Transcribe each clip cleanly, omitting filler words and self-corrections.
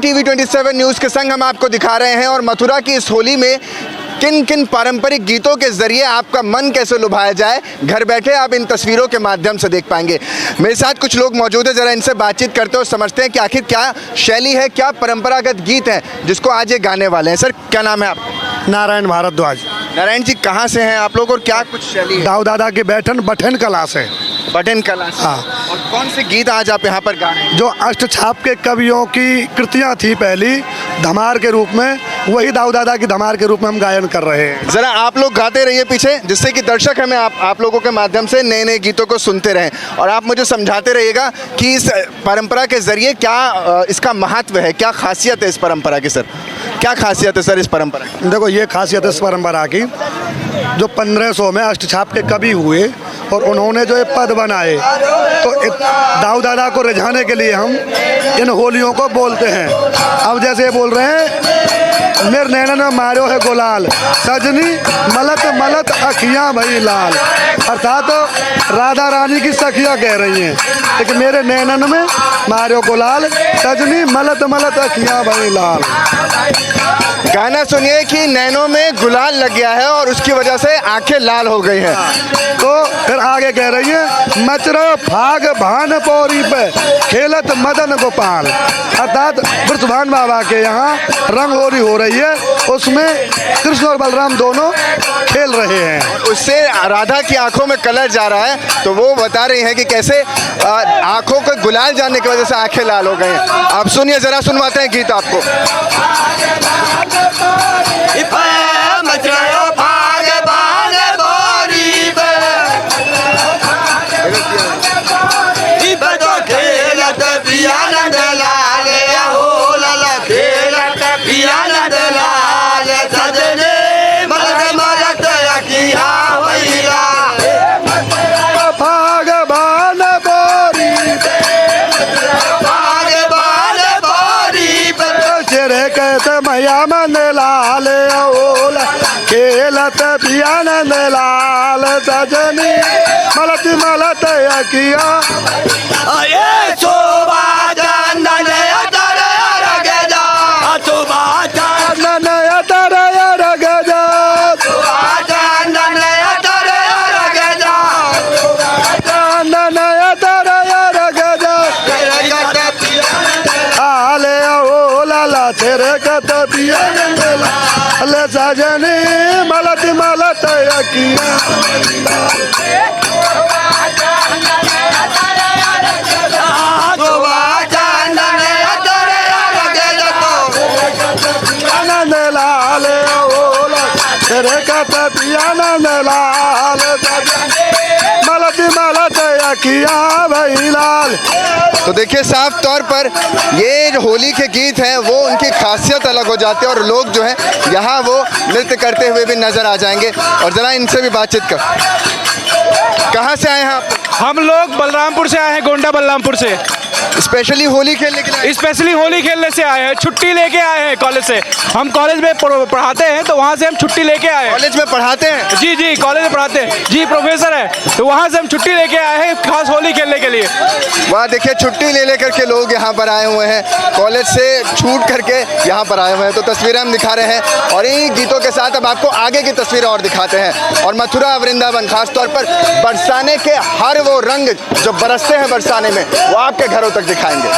इन TV 27 news के संग हम आपको दिखा रहे हैं और मथुरा की इस होली में किन किन पारंपरिक गीतों के जरिए आपका मन कैसे लुभाया जाए, घर बैठे आप इन तस्वीरों के माध्यम से देख पाएंगे। मेरे साथ कुछ लोग मौजूद हैं, जरा इनसे बातचीत करते हैं और समझते हैं कि आखिर क्या शैली है, क्या परंपरागत गीत है जिसको आज ये गाने वाले हैं। सर, क्या नाम है आपका? नारायण भारद्वाज। नारायण जी, कहाँ से हैं आप लोग और क्या कुछ शैली है? दाऊ दादा की बठन कला से। बटन कला से। हाँ। और कौन से गीत आज आप यहाँ पर गा रहे हैं? जो अष्टछाप के कवियों की कृतियां थी पहली धमार के रूप में, वही दाऊ दादा की धमार के रूप में हम गायन कर रहे हैं। जरा आप लोग गाते रहिए पीछे, जिससे कि दर्शक हमें आप लोगों के माध्यम से नए नए गीतों को सुनते रहें और आप मुझे समझाते रहिएगा कि इस परंपरा के जरिए क्या इसका महत्व है, क्या खासियत है इस परंपरा की। सर, क्या खासियत है सर इस परंपरा की? देखो, ये खासियत है इस परंपरा की, जो 1500 में अष्टछाप के कवि हुए और उन्होंने जो ये पद बनाए, तो दाऊ दादा को रिझाने के लिए हम इन होलियों को बोलते हैं। अब जैसे ये बोल रहे हैं, मेरे नैनन में मारो है गुलाल, सजनी मलत मलत अखियां भई लाल। अर्थात तो राधा रानी की सखियां कह रही हैं, लेकिन मेरे नैनन में मारो गुलाल, सजनी मलत मलत अखियां भई लाल। गाना सुनिए कि नैनों में गुलाल लग गया है और उसकी वजह से आंखें लाल हो गई हैं। तो फिर आगे कह रही है, मचरो फाग भान पौरी पे खेलत मदन गोपाल। अर्थात वृषभान बाबा के यहाँ रंगोली हो रही है, उसमें कृष्ण और बलराम दोनों खेल रहे हैं। उससे राधा की आंखों में कलर जा रहा है, तो वो बता रही हैं कि कैसे आंखों को गुलाल जाने की वजह से आंखें लाल हो गई हैं। आप सुनिए, जरा सुनवाते हैं गीत आपको। मैया मन लाल ओला खेलत पियानंद लाल, सजनी मलत मलत अकिया ये शोभा चंदन अतर रगजा, शोभा चंदन अतर रगजा, शोभा चंदन अतर रगजा, चंदन अतर रगजा, आले ओला तेरे कत पियानंद लाल, सजनी मलत मलत अकिया। आनंद लाल ओला तेरे कत पियानंद लाल, मलत मलत अकिया भई लाल। तो देखिए, साफ तौर पर ये जो होली के गीत हैं वो उनकी खासियत अलग हो जाती है और लोग जो है यहाँ वो नृत्य करते हुए भी नजर आ जाएंगे। और जरा इनसे भी बातचीत कर। कहाँ से आए हैं आप? हम लोग बलरामपुर से आए हैं, गोंडा बलरामपुर से। स्पेशली होली खेलने के लिए? स्पेशली होली खेलने से आए हैं, छुट्टी लेके आए हैं कॉलेज से। हम कॉलेज में पढ़ाते हैं, तो वहाँ से हम छुट्टी लेके आए हैं। कॉलेज में पढ़ाते हैं? जी जी, कॉलेज में पढ़ाते हैं जी, प्रोफेसर है, तो वहाँ से हम छुट्टी लेके आए हैं खास होली खेलने के लिए। वहाँ देखिए, छुट्टी ले लेकर के लोग यहाँ पर आए हुए हैं, कॉलेज से छूट करके यहाँ पर आए हुए हैं। तो तस्वीरें हम दिखा रहे हैं और इन गीतों के साथ अब आपको आगे की तस्वीरें और दिखाते हैं। और मथुरा वृंदावन, खासतौर पर बरसाने के हर वो रंग जो बरसते हैं बरसाने में, वो आपके घरों तक दिखाएंगे।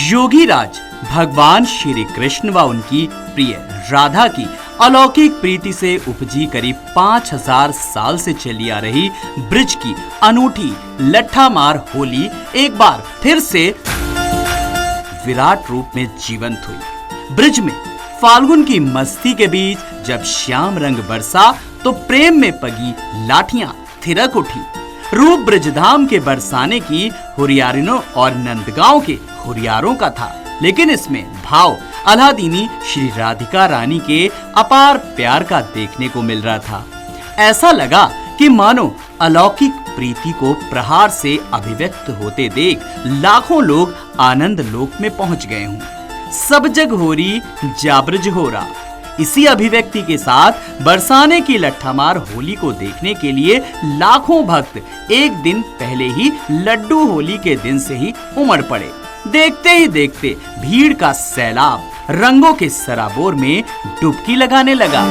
योगीराज भगवान श्री कृष्ण व उनकी प्रिय राधा की अलौकिक प्रीति से उपजी करीब 5000 साल से चली आ रही ब्रिज की अनूठी लट्ठामार होली एक बार फिर से विराट रूप में जीवंत हुई। ब्रिज में फाल्गुन की मस्ती के बीच जब श्याम रंग बरसा, तो प्रेम में पगी लाठियां थिरक उठी। रूप ब्रजधाम के बरसाने की हुरियारिनों और नंदगांव के हुरियारों का था, लेकिन इसमें भाव अलादीनी श्री राधिका रानी के अपार प्यार का देखने को मिल रहा था। ऐसा लगा कि मानो अलौकिक प्रीति को प्रहार से अभिव्यक्त होते देख लाखों लोग आनंद लोक में पहुंच गए हों। सब जग होरी जाब्रज हो रहा, इसी अभिव्यक्ति के साथ बरसाने की लट्ठामार होली को देखने के लिए लाखों भक्त एक दिन पहले ही लड्डू होली के दिन से ही उमड़ पड़े। देखते ही देखते भीड़ का सैलाब रंगों के सराबोर में डुबकी लगाने लगा।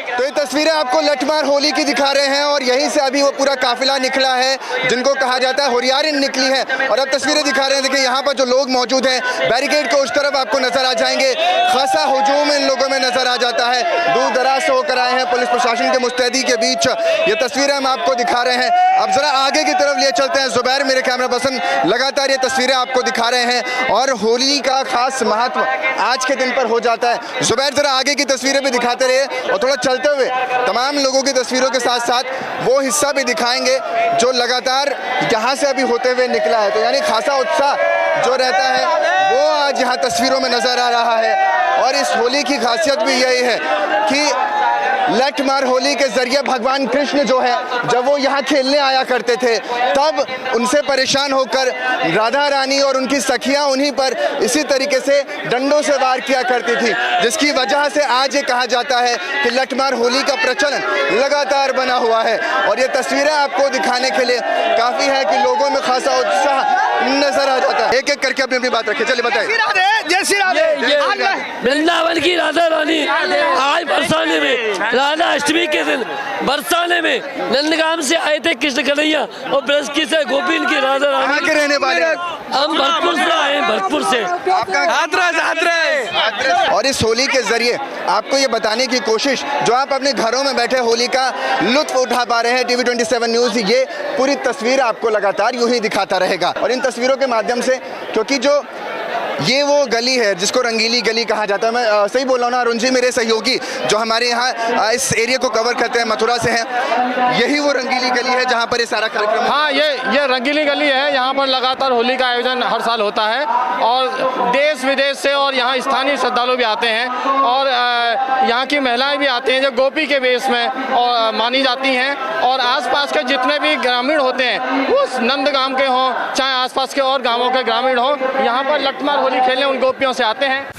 तो ये तस्वीरें आपको लठमार होली की दिखा रहे हैं और यहीं से अभी वो पूरा काफिला निकला है जिनको कहा जाता है होरियारिन निकली है और अब तस्वीरें दिखा रहे हैं। देखिए यहाँ पर जो लोग मौजूद हैं बैरिकेड को उस तरफ आपको नजर आ जाएंगे। खासा हुजूम इन लोगों में नजर आ जाता है, दूर दराज से होकर आए हैं पुलिस प्रशासन के मुस्तैदी के बीच ये तस्वीरें हम आपको दिखा रहे हैं। अब जरा आगे की तरफ लिए चलते हैं। जुबैर मेरे कैमरा पर्सन लगातार ये तस्वीरें आपको दिखा रहे हैं और होली का खास महत्व आज के दिन पर हो जाता है। जुबैर जरा आगे की तस्वीरें भी दिखाते रहिए और थोड़ा चलते हुए तमाम लोगों की तस्वीरों के साथ साथ वो हिस्सा भी दिखाएंगे जो लगातार यहाँ से अभी होते हुए निकला है। तो यानी खासा उत्साह जो रहता है वो आज यहाँ तस्वीरों में नजर आ रहा है और इस होली की खासियत भी यही है कि लठमार होली के जरिए भगवान कृष्ण जो है जब वो यहाँ खेलने आया करते थे तब उनसे परेशान होकर राधा रानी और उनकी सखियाँ उन्हीं पर इसी तरीके से डंडों से वार किया करती थी, जिसकी वजह से आज ये कहा जाता है कि लठमार होली का प्रचलन लगातार बना हुआ है। और ये तस्वीरें आपको दिखाने के लिए काफ़ी है कि लोगों में खासा उत्साह नजर आ जाता है। एक एक करके अपनी अपनी बात रखिए, चलिए बताइए। जय श्री राधे। वृंदावन की राधा रानी आज बरसाने में राधा अष्टमी के दिन बरसाने में नंदगाम से आए थे कृष्ण कन्हैया और ब्रजकी से गोपीन की राधा रानी। कहाँ के रहने वाले? हम भरतपुर से आए हैं, भरतपुर से। और इस होली के जरिए आपको ये बताने की कोशिश जो आप अपने घरों में बैठे होली का लुत्फ उठा पा रहे हैं, टीवी 27 न्यूज़ ये पूरी तस्वीर आपको लगातार यूं ही दिखाता रहेगा। और इन तस्वीरों के माध्यम से, क्योंकि जो ये वो गली है जिसको रंगीली गली कहा जाता है, मैं सही बोल रहा हूँ ना अरुण जी? मेरे सहयोगी जो हमारे यहाँ इस एरिया को कवर करते हैं मथुरा से हैं, यही वो रंगीली गली है जहाँ पर ये सारा कार्यक्रम। हाँ, ये रंगीली गली है। यहाँ पर लगातार होली का आयोजन हर साल होता है और देश विदेश से और यहाँ स्थानीय श्रद्धालु भी आते हैं और यहाँ की महिलाएं भी आती हैं जो गोपी के वेश में और मानी जाती हैं। और आसपास के जितने भी ग्रामीण होते हैं उस नंदगाम के हों चाहे आसपास के और गाँवों के ग्रामीण हों, यहाँ पर लठमार होली खेलने उन गोपियों से आते हैं।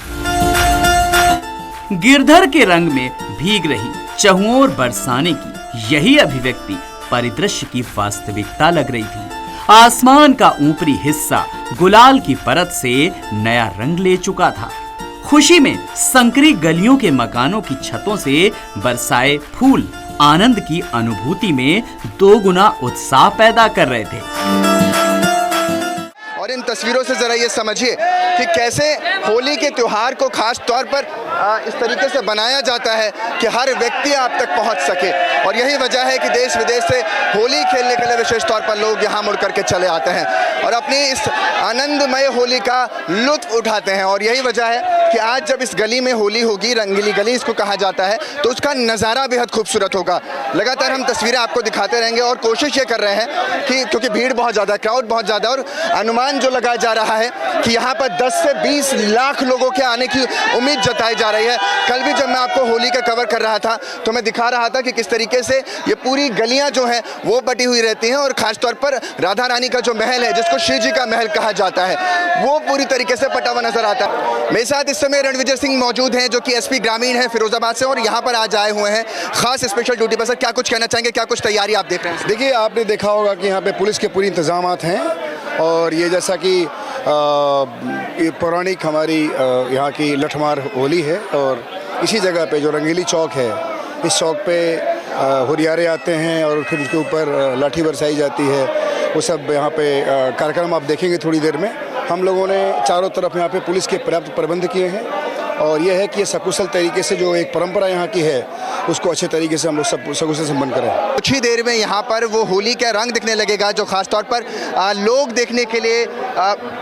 गिरधर के रंग में भीग रही चहुओर बरसाने की यही अभिव्यक्ति परिदृश्य की वास्तविकता लग रही थी। आसमान का ऊपरी हिस्सा गुलाल की परत से नया रंग ले चुका था। खुशी में संकरी गलियों के मकानों की छतों से बरसाए फूल आनंद की अनुभूति में दोगुना उत्साह पैदा कर रहे थे। और इन तस्वीरों से जरा ये समझिए कि कैसे होली के त्योहार को खास तौर पर इस तरीके से बनाया जाता है कि हर व्यक्ति आप तक पहुंच सके। और यही वजह है कि देश विदेश से होली खेलने के लिए विशेष तौर पर लोग यहां मुड़ करके चले आते हैं और अपनी इस आनंदमय होली का लुत्फ उठाते हैं। और यही वजह है कि आज जब इस गली में होली होगी, रंगीली गली इसको कहा जाता है, तो उसका नज़ारा बेहद खूबसूरत होगा। लगातार हम तस्वीरें आपको दिखाते रहेंगे और कोशिश ये कर रहे हैं कि क्योंकि भीड़ बहुत ज़्यादा, क्राउड बहुत ज़्यादा और अनुमान जो लगाया जा रहा है कि यहाँ पर 10 से 20 लाख लोगों के आने की उम्मीद जताई जा रही है। कल भी जब मैं आपको होली का कवर कर रहा था तो मैं दिखा रहा था कि किस तरीके से ये पूरी गलियां जो हैं वो बटी हुई रहती हैं और खासतौर पर राधा रानी का जो महल है जिसको शिव जी का महल कहा जाता है वो पूरी तरीके से पटा हुआ नजर आता है। मेरे साथ इस समय रणविजय सिंह मौजूद हैं जो कि एसपी ग्रामीण है फिरोजाबाद से और यहाँ पर आज आए हुए हैं खास स्पेशल ड्यूटी पर। सर, क्या कुछ कहना चाहेंगे, क्या कुछ तैयारी आप देख रहे हैं? देखिए, आपने देखा होगा कि यहाँ पे पुलिस के पूरी इंतजामात हैं और ये जैसा कि पौराणिक हमारी यहाँ की लठमार होली है और इसी जगह पे जो रंगीली चौक है, इस चौक पे हुरियारे आते हैं और फिर उसके ऊपर लाठी बरसाई जाती है। वो सब यहाँ पे कार्यक्रम आप देखेंगे थोड़ी देर में। हम लोगों ने चारों तरफ यहाँ पे पुलिस के पर्याप्त प्रबंध किए हैं और ये है कि ये सकुशल तरीके से जो एक परंपरा यहाँ की है उसको अच्छे तरीके से हम लोग सब सकुशल संपन्न करें। कुछ ही देर में यहाँ पर वो होली का रंग दिखने लगेगा जो खास तौर पर लोग देखने के लिए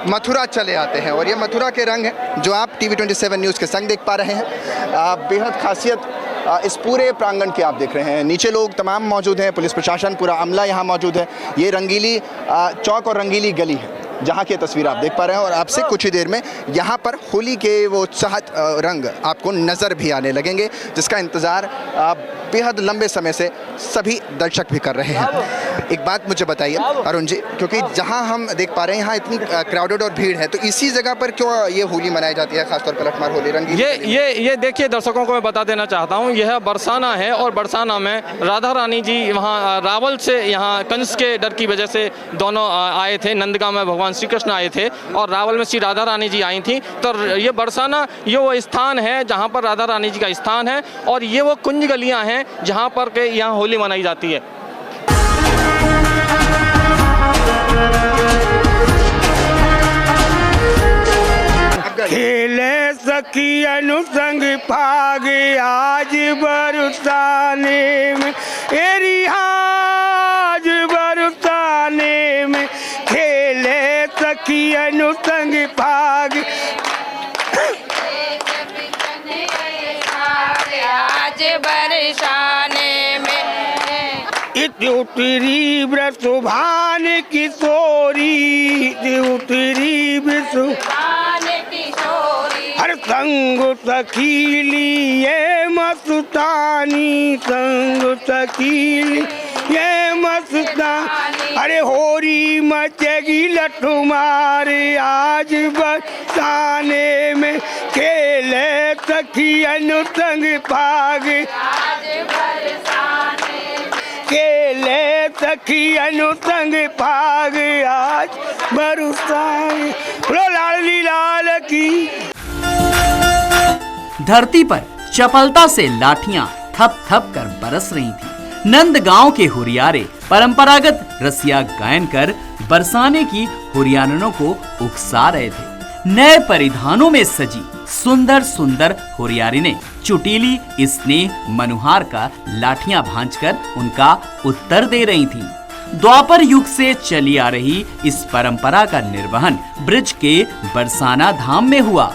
मथुरा चले आते हैं और ये मथुरा के रंग हैं जो आप टीवी 27 न्यूज़ के संग देख पा रहे हैं। बेहद खासियत इस पूरे प्रांगण की आप देख रहे हैं। नीचे लोग तमाम मौजूद हैं, पुलिस प्रशासन पूरा अमला यहाँ मौजूद है। ये रंगीली चौक और रंगीली गली है जहाँ की तस्वीर आप देख पा रहे हैं और आपसे कुछ ही देर में यहाँ पर होली के वो उत्साहित रंग आपको नज़र भी आने लगेंगे जिसका इंतज़ार बेहद लंबे समय से सभी दर्शक भी कर रहे हैं। एक बात मुझे बताइए अरुण जी, क्योंकि जहां हम देख पा रहे हैं यहाँ इतनी क्राउडेड और भीड़ है, तो इसी जगह पर क्यों ये होली मनाई जाती है, खासतौर पर लठमार होली रंगीली? ये देखिए, दर्शकों को मैं बता देना चाहता हूँ, यह बरसाना है और बरसाना में राधा रानी जी वहाँ रावल से यहाँ कंस के डर की वजह से दोनों आए थे। नंदगांव में भगवान श्री कृष्ण आए थे और रावल में श्री राधा रानी जी आई थी। तो ये बरसाना ये वो स्थान है जहाँ पर राधा रानी जी का स्थान है और ये वो कुंज गलियाँ हैं जहाँ पर के यहाँ होली मनाई जाती है। खेले सखी अनुसंग भाग आज बरसाने में, एरी आज बरसाने में खेले सखी अनुसंग भाग आज बरसाने में। उतरी ब्रसुभान किशोरी, उतरी ब्रसुभान किशोरी, हर संग सखीली ये मस्तानी, संग सखीली ये मस्तानी, अरे होरी मचेगी लठमार आज बरसाने में खेले सखी अनुसंग भाग आज बरसाने खेले सखी अनुसंग भाग आज बरसाने। बोलो लाडली लाल की। धरती पर चपलता से लाठियां थप थप कर बरस रही थी। नंदगांव के हुरियारे परंपरागत रसिया गायन कर बरसाने की हुरियारनों को उकसा रहे थे। नए परिधानों में सजी सुंदर सुंदर हुरियारी ने चुटीली स्नेह मनुहार का लाठियां भांजकर उनका उत्तर दे रही थीं। द्वापर युग से चली आ रही इस परंपरा का निर्वहन ब्रिज के बरसाना धाम में हुआ।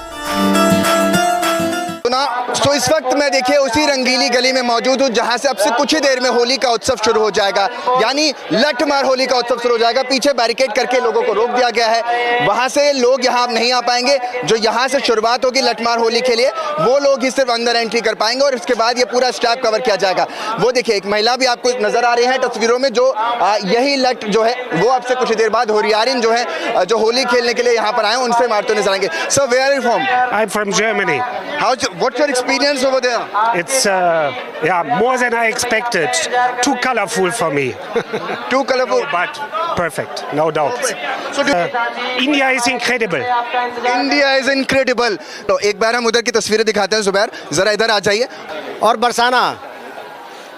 तो इस वक्त मैं देखिए उसी रंगीली गली में मौजूद हूँ जहाँ से अब से कुछ ही देर में होली का उत्सव शुरू हो जाएगा, यानी लठमार होली का उत्सव शुरू हो जाएगा। पीछे बैरिकेड करके लोगों को रोक दिया गया है, वहाँ से लोग यहाँ नहीं आ पाएंगे। जो यहाँ से शुरुआत होगी लठमार होली के लिए वो लोग ही सिर्फ अंदर एंट्री कर पाएंगे और उसके बाद ये पूरा स्टैप कवर किया जाएगा। वो देखिए एक महिला भी आपको नजर आ रही है तस्वीरों में, जो यही लठ जो है वो अब से कुछ ही देर बाद होरियारिन जो है जो होली खेलने के लिए यहाँ पर आए उनसे मारते नजर आएंगे। So where are you from? I'm from Germany. What's your experience over there? It's more than I expected. Too colorful for me. Too colorful, but perfect, no doubt. So India is incredible. India is incredible. तो एक बार हम उधर की तस्वीरें दिखाते हैं। जुबैर जरा इधर आ जाइए। और बरसाना,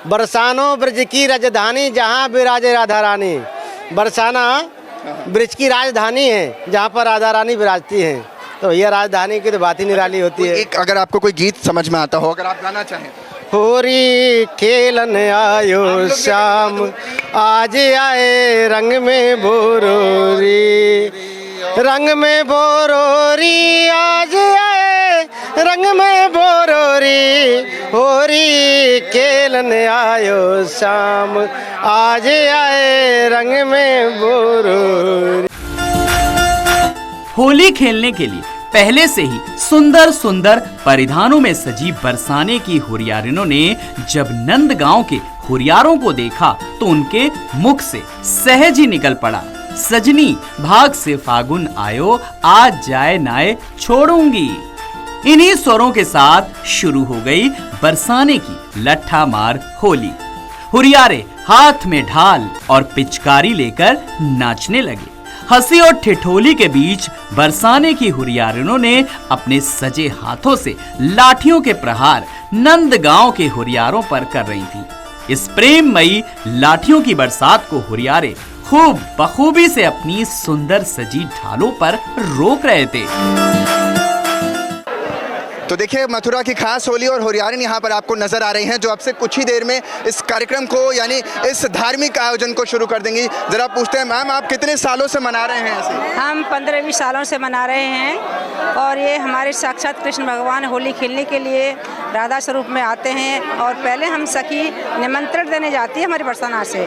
बरसानो ब्रज की राजधानी जहाँ विराजे राधा रानी। बरसाना ब्रज की राजधानी है जहाँ पर राधा रानी विराजती हैं। तो यह राजधानी की तो बात ही निराली होती है। एक अगर आपको कोई गीत समझ में आता हो, अगर आप गाना चाहें। होरी खेलन आयो श्याम आज आए रंग में बोरोरी, रंग में बोरोरी आज आए रंग में बोरोरी, होरी खेलन आयो श्याम आज आए रंग में बोरोरी। होली खेलने के लिए पहले से ही सुंदर सुंदर परिधानों में सजी बरसाने की हुरियारिनों ने जब नंदगांव के हुरियारों को देखा तो उनके मुख से सहज ही निकल पड़ा, सजनी भाग से फागुन आयो आज जाए नाए छोड़ूंगी। इन्हीं स्वरों के साथ शुरू हो गई बरसाने की लट्ठा मार होली। हुरियारे हाथ में ढाल और पिचकारी लेकर नाचने लगे। हंसी और ठिठोली के बीच बरसाने की हुरियारिनों ने अपने सजे हाथों से लाठियों के प्रहार नंदगांव के हुरियारों पर कर रही थी। इस प्रेममयी लाठियों की बरसात को हुरियारे खूब बखूबी से अपनी सुंदर सजी ढालों पर रोक रहे थे। तो देखिए मथुरा की खास होली और हुरियारिन यहाँ पर आपको नजर आ रही हैं जो अब से कुछ ही देर में इस कार्यक्रम को यानी इस धार्मिक आयोजन को शुरू कर देंगी। जरा पूछते हैं मैम, आप कितने सालों से मना रहे हैं ऐसे? हम 15-20 सालों से मना रहे हैं और ये हमारे साक्षात कृष्ण भगवान होली खेलने के लिए राधा स्वरूप में आते हैं। और पहले हम सखी निमंत्रण देने जाती है हमारी बरसाना से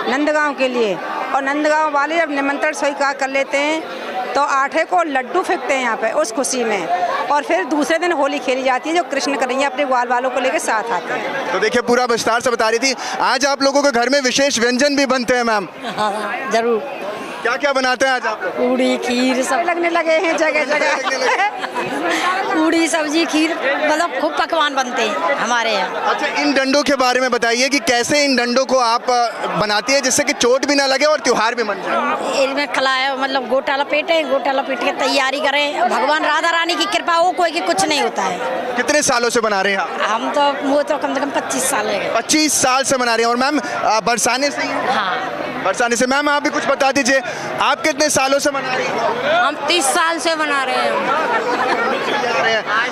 नंदगांव के लिए, और नंदगांव वाले जब निमंत्रण स्वीकार कर लेते हैं तो आठे को लड्डू फेंकते हैं यहाँ पे उस खुशी में, और फिर दूसरे दिन होली खेली जाती है जो कृष्ण कन्हैया अपने ग्वाल वालों को लेकर साथ आते हैं। तो देखिए पूरा विस्तार से बता रही थी। आज आप लोगों के घर में विशेष व्यंजन भी बनते हैं मैम, जरूर। क्या क्या बनाते हैं आज आप लोग? पूड़ी खीर सब लगने लगे हैं जगह जगह। पूड़ी सब्जी खीर मतलब खूब पकवान बनते हैं हमारे यहाँ। अच्छा, इन डंडों के बारे में बताइए कि कैसे इन डंडों को आप बनाती है जिससे कि चोट भी ना लगे और त्योहार भी मन जाए। इनमें खलाया मतलब गोटा लपेटे के तैयारी करें, भगवान राधा रानी की कृपा हो, कोई की कुछ नहीं होता है। कितने सालों से बना रहे हैं आप? हम तो वो तो कम से कम 25 साल है। 25 साल से बना रहे हैं। और मैम बरसाने से ही? हाँ, बरसाने से। मैम आप भी कुछ बता दीजिए, आप कितने सालों से बना रही हैं? हम 30 साल से बना रहे हैं।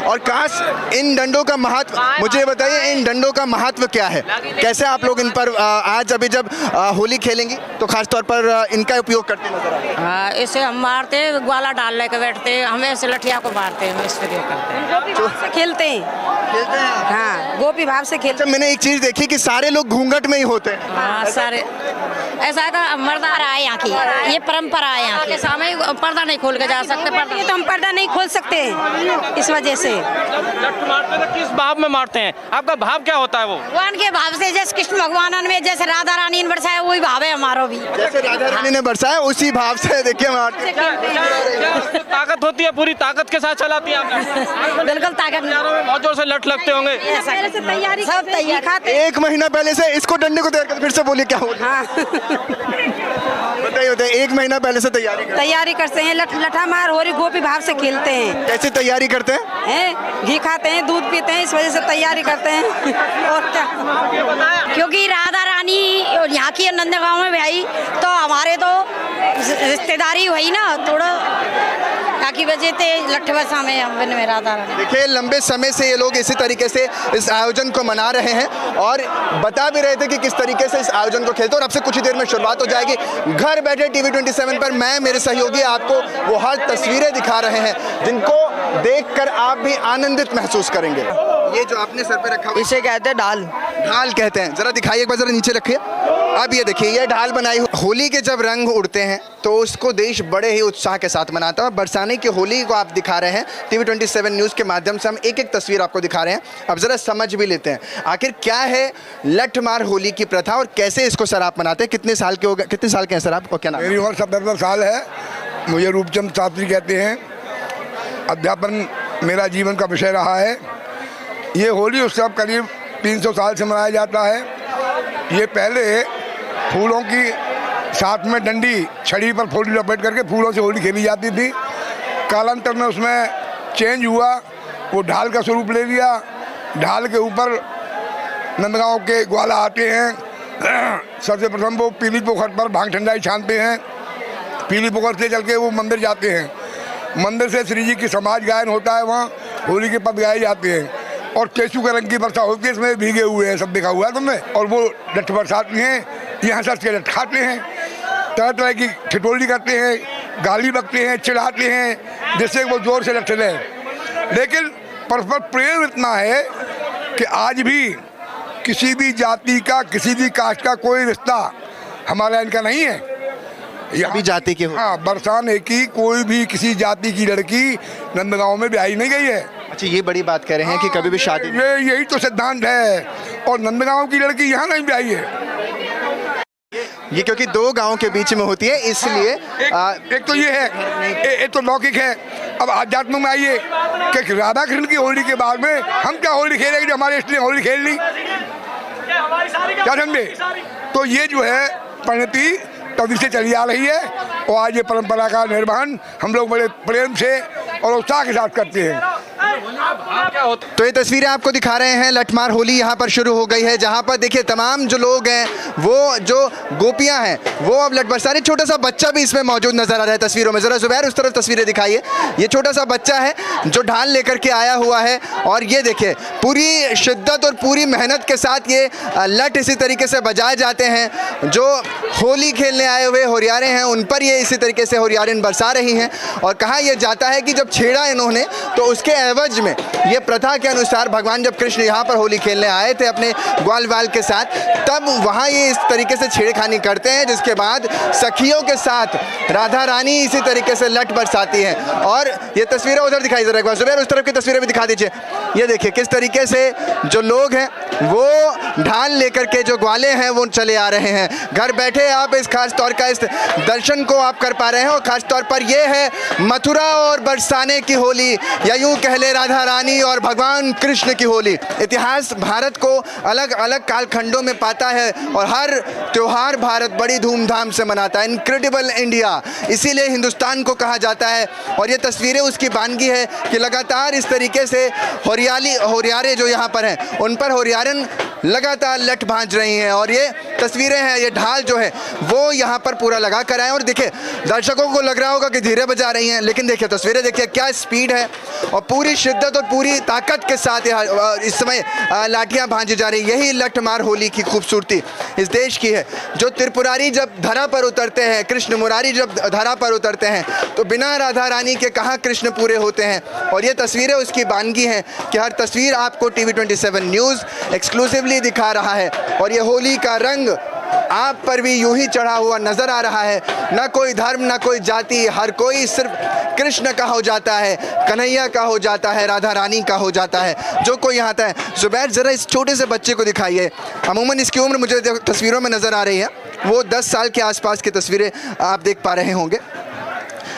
और काश इन डंडों का महत्व, मुझे बताइए इन डंडों का महत्व क्या है, कैसे आप लोग इन पर आज अभी जब होली खेलेंगी तो खास तौर पर इनका उपयोग करते नजर आ रहे हैं? हाँ, इसे हम मारते, ग्वाला डाल लेके बैठते, हमें ऐसे लठिया को मारते हैं, इस प्रयोग करते हैं। गोपी भाव से खेलते हैं। हाँ, गोपी भाव से खेलते हैं। मैंने एक चीज देखी कि सारे लोग घूंघट में ही होते हैं। हाँ, सारे ऐसा का मर्दा रहा है यहाँ की, ये परंपरा है यहाँ के सामने पर्दा नहीं खोल के जा सकते। पर्दा तो हम पर्दा नहीं खोल सकते इस वजह से। मारते तो किस भाव में मारते हैं? आपका भाव क्या होता है? वो भगवान के भाव से, जैसे कृष्ण भगवान में जैसे राधा रानी ने बरसाया वही भाव है हमारा भी। जैसे राधा रानी ने बरसाया उसी भाव से देखिए मारते हैं। ताकत होती है, पूरी ताकत के साथ चलाती है आप? बिल्कुल ताकत में बहुत जोर से लट लगते होंगे। तैयारी सब तैयारी खाते। एक महीना पहले से इसको डंडे को तैयार कर, फिर से बोलिए क्या हो रहा है? बताइए बताइए, एक महीना पहले से तैयारी करते हैं। लठा मार हो रही गोपी भाव से खेलते हैं। कैसे तैयारी करते हैं? घी खाते हैं, दूध पीते हैं, इस वजह से तैयारी करते हैं। और क्या, क्योंकि राधा रानी यहाँ की नंदगांव में भाई, तो हमारे तो रिश्तेदारी हुई ना थोड़ा, ताकि वजह से लठ बरसा में राधा रानी। देखिए लंबे समय से ये लोग इसी तरीके से इस आयोजन को मना रहे हैं और बता भी रहे थे कि किस तरीके से इस आयोजन को खेलते हैं। और अब से कुछ ही देर में शुरुआत हो जाएगी। घर बैठे टीवी 27 पर मैं, मेरे सहयोगी आपको वो हर तस्वीरें दिखा रहे हैं जिनको देखकर आप भी आनंदित महसूस करेंगे। ये जो आपने सर पे रखा, इसे कहते हैं ढाल। ढाल कहते हैं। जरा दिखाइए एक बार, जरा नीचे रखिए। अब ये देखिए, ये ढाल बनाई होली के जब रंग उड़ते हैं तो उसको देश बड़े ही उत्साह के साथ मनाता है। बरसाने की होली को आप दिखा रहे हैं टीवी 27 न्यूज़ के माध्यम से। हम एक एक तस्वीर आपको दिखा रहे हैं। अब जरा समझ भी लेते हैं आखिर क्या है लठमार होली की प्रथा और कैसे इसको सर आप मनाते हैं। कितने साल के हो गए, कितने साल के हैं सर आप? क्या नाम? मेरी उम्र 77 साल है। मुझे रूपचंद शास्त्री कहते हैं। अध्यापन मेरा जीवन का विषय रहा है। ये होली उत्सव करीब 300 साल से मनाया जाता है। ये पहले फूलों की साथ में डंडी छड़ी पर फूल लपेट करके फूलों से होली खेली जाती थी। कालांतर में उसमें चेंज हुआ, वो ढाल का स्वरूप ले लिया। ढाल के ऊपर नंदगांव के ग्वाला आते हैं। सबसे प्रथम वो पीली पोखर पर भांग ठंडाई छानते हैं। पीली पोखर से चल के वो मंदिर जाते हैं। मंदिर से श्री जी की समाज गायन होता है, वहाँ होली के पद गाए जाते हैं। और केचू के रंग की वर्षा होती है, इसमें भीगे हुए हैं, सब देखा हुआ है तुमने। और वो लठ बरसाती हैं, यहाँ सच के लठ खाते हैं, तरह तरह की ठिठोली करते हैं, गाली बकते हैं, चिढ़ाते हैं, जिससे वो जोर से लठ लें। लेकिन परस्पर प्रेम इतना है कि आज भी किसी भी जाति का, किसी भी कास्ट का कोई रिश्ता हमारा इनका नहीं है। सभी जाति के हो। हाँ, बरसाने की कोई भी किसी जाति की लड़की नंदगांव में ब्याही नहीं गई है। अच्छा, ये बड़ी बात कह रहे हैं कि कभी भी शादी, यही तो सिद्धांत है। और नंदगांव की लड़की यहाँ नहीं ब्याही है। ये क्योंकि दो गांव के बीच में होती है, इसलिए एक तो ये है, एक तो लौकिक है। अब आध्यात्म में आइए कि राधा कृष्ण की होली के बाद में हम क्या होली खेलेंगे जो हमारे इष्ट ने होली खेल ली, क्या समझे? तो ये जो है परिणति तभी से चली आ रही है और आज ये परंपरा का निर्वहन हम लोग बड़े प्रेम से और उत्साह के साथ करते हैं। तो ये तस्वीरें आपको दिखा रहे हैं। लठमार होली यहाँ पर शुरू हो गई है, जहाँ पर देखिए तमाम जो लोग हैं, वो जो गोपियाँ हैं, वो अब लठ बरसा रही। छोटा सा बच्चा भी इसमें मौजूद नजर आ रहा है तस्वीरों में। जरा जुबैर उस तरफ तस्वीरें दिखाइए। ये छोटा सा बच्चा है जो ढाल लेकर के आया हुआ है और ये देखिए पूरी शिद्दत और पूरी मेहनत के साथ ये लठ इसी तरीके से बजाए जाते हैं। जो होली खेलने आए हुए होरियारे हैं उन पर ये इसी तरीके से होरियारें बरसा रही हैं। और कहा यह जाता है कि जब छेड़ा इन्होंने तो उसके एवज ब्रज में ये प्रथा के अनुसार भगवान जब कृष्ण यहाँ पर होली खेलने आए थे अपने ग्वाल बाल के साथ, तब वहाँ ये इस तरीके से छेड़खानी करते हैं, जिसके बाद सखियों के साथ राधा रानी इसी तरीके से लट बरसाती हैं। और ये तस्वीरें उधर दिखाई दे रही है, ज़ुबैर उस तरफ की तस्वीरें भी दिखा दीजिए। ये देखिए किस तरीके से जो लोग हैं वो ढाल लेकर के जो ग्वाले हैं वो चले आ रहे हैं। घर बैठे आप इस खास तौर का इस दर्शन को आप कर पा रहे हैं। और खास तौर पर ये है मथुरा और बरसाने की होली, या यूं कह ले राधा रानी और भगवान कृष्ण की होली। इतिहास भारत को अलग अलग कालखंडों में पाता है और हर त्योहार भारत बड़ी धूमधाम से मनाता है। इनक्रेडिबल इंडिया इसीलिए हिंदुस्तान को कहा जाता है। और ये तस्वीरें उसकी बानगी है कि लगातार इस तरीके से होरियारे जो यहाँ पर हैं उन पर होरियारन लगातार लट भांज रही हैं। और ये तस्वीरें हैं, ये ढाल जो है वो यहाँ पर पूरा लगा कर आए। और देखिए दर्शकों को लग रहा होगा कि धीरे बजा रही हैं, लेकिन देखिए तस्वीरें देखिए क्या स्पीड है और पूरी शिद्दत और पूरी ताकत के साथ इस समय लाठियाँ भांजी जा रही। यही लठमार होली की खूबसूरती इस देश की है। जो त्रिपुरारी जब धरा पर उतरते हैं, कृष्ण मुरारी जब धरा पर उतरते हैं, तो बिना राधा रानी के कहाँ कृष्ण पूरे होते हैं। और ये तस्वीरें उसकी बानगी हैं कि हर तस्वीर आपको TV27 न्यूज़ एक्सक्लूसिवली दिखा रहा है। और ये होली का रंग आप पर भी यूं ही चढ़ा हुआ नजर आ रहा है। ना कोई धर्म, ना कोई जाति, हर कोई सिर्फ कृष्ण का हो जाता है, कन्हैया का हो जाता है, राधा रानी का हो जाता है, जो कोई आता है। ज़ुबैर ज़रा इस छोटे से बच्चे को दिखाइए। अमूमन इसकी उम्र मुझे तस्वीरों में नज़र आ रही है, वो 10 साल के आसपास की तस्वीरें आप देख पा रहे होंगे।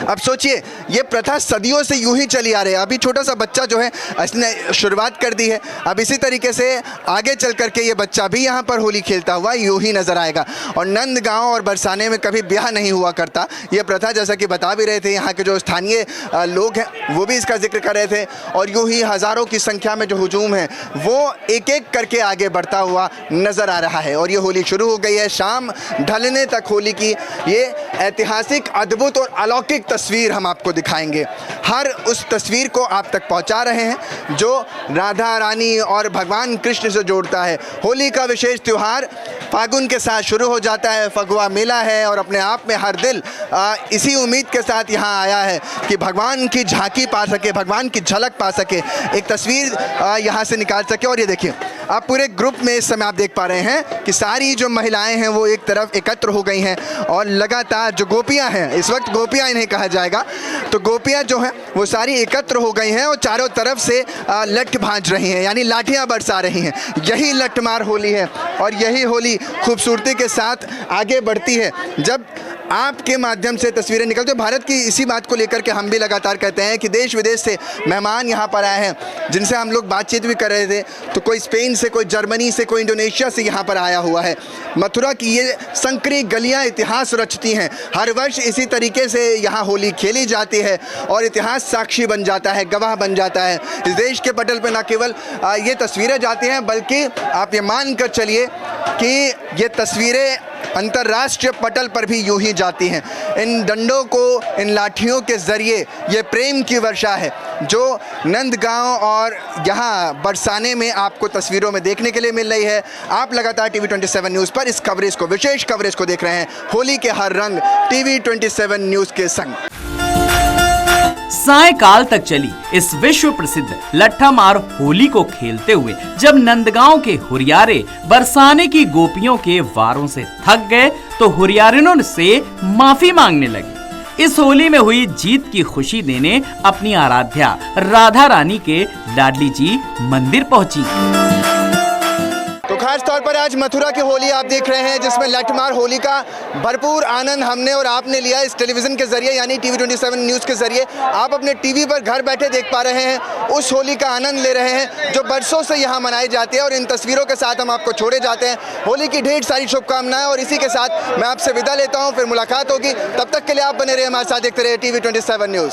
अब सोचिए ये प्रथा सदियों से यूं ही चली आ रही है। अभी छोटा सा बच्चा जो है इसने शुरुआत कर दी है, अब इसी तरीके से आगे चल करके ये बच्चा भी यहाँ पर होली खेलता हुआ यूं ही नज़र आएगा। और नंदगांव और बरसाने में कभी ब्याह नहीं हुआ करता ये प्रथा, जैसा कि बता भी रहे थे यहाँ के जो स्थानीय लोग हैं वो भी इसका जिक्र कर रहे थे। और यूं ही हज़ारों की संख्या में जो हुजूम है वो एक एक करके आगे बढ़ता हुआ नज़र आ रहा है। और ये होली शुरू हो गई है, शाम ढलने तक होली की ये ऐतिहासिक, अद्भुत और अलौकिक तस्वीर हम आपको दिखाएंगे। हर उस तस्वीर को आप तक पहुंचा रहे हैं जो राधा रानी और भगवान कृष्ण से जोड़ता है। होली का विशेष त्यौहार फागुन के साथ शुरू हो जाता है, फगुआ मेला है और अपने आप में हर दिल इसी उम्मीद के साथ यहाँ आया है कि भगवान की झांकी पा सके, भगवान की झलक पा सके, एक तस्वीर यहाँ से निकाल सके। और ये देखिए आप पूरे ग्रुप में इस समय आप देख पा रहे हैं कि सारी जो महिलाएं हैं वो एक तरफ एकत्र हो गई हैं और लगातार जो गोपियां हैं, इस वक्त गोपियां इन्हें कहा जाएगा, तो गोपियां जो हैं वो सारी एकत्र हो गई हैं और चारों तरफ से लठ भांज रही हैं, यानी लाठियां बरसा रही हैं। यही लठमार होली है और यही होली खूबसूरती के साथ आगे बढ़ती है जब आपके माध्यम से तस्वीरें निकलती हैं। भारत की इसी बात को लेकर के हम भी लगातार कहते हैं कि देश विदेश से मेहमान यहाँ पर आए हैं जिनसे हम लोग बातचीत भी कर रहे थे, तो कोई स्पेन से, कोई जर्मनी से, कोई इंडोनेशिया से यहाँ पर आया हुआ है। मथुरा की ये संकरी गलियाँ इतिहास रचती हैं। हर वर्ष इसी तरीके से यहाँ होली खेली जाती है और इतिहास साक्षी बन जाता है, गवाह बन जाता है। इस देश के पटल पर न केवल ये तस्वीरें जाती हैं बल्कि आप ये मान कर चलिए कि ये तस्वीरें अंतर्राष्ट्रीय पटल पर भी यूं ही जाती हैं। इन डंडों को, इन लाठियों के ज़रिए ये प्रेम की वर्षा है जो नंदगांव और यहाँ बरसाने में आपको तस्वीरों में देखने के लिए मिल रही है। आप लगातार TV27 न्यूज़ पर इस कवरेज को, विशेष कवरेज को देख रहे हैं, होली के हर रंग TV27 न्यूज़ के संग। सायकाल तक चली इस विश्व प्रसिद्ध लट्ठामार होली को खेलते हुए जब नंदगांव के हुरियारे बरसाने की गोपियों के वारों से थक गए तो हुरियारिनों से माफी मांगने लगे। इस होली में हुई जीत की खुशी देने अपनी आराध्या राधा रानी के लाडली जी मंदिर पहुंची। तो खास तौर पर आज मथुरा की होली आप देख रहे हैं जिसमें लठमार होली का भरपूर आनंद हमने और आपने लिया इस टेलीविजन के जरिए, यानी TV27 न्यूज़ के जरिए। आप अपने टीवी पर घर बैठे देख पा रहे हैं, उस होली का आनंद ले रहे हैं जो बरसों से यहाँ मनाई जाती है। और इन तस्वीरों के साथ हम आपको छोड़े जाते हैं। होली की ढेर सारी शुभकामनाएं और इसी के साथ मैं आपसे विदा लेता हूँ, फिर मुलाकात होगी। तब तक के लिए आप बने रहे हमारे साथ, देखते रहे TV27 न्यूज़।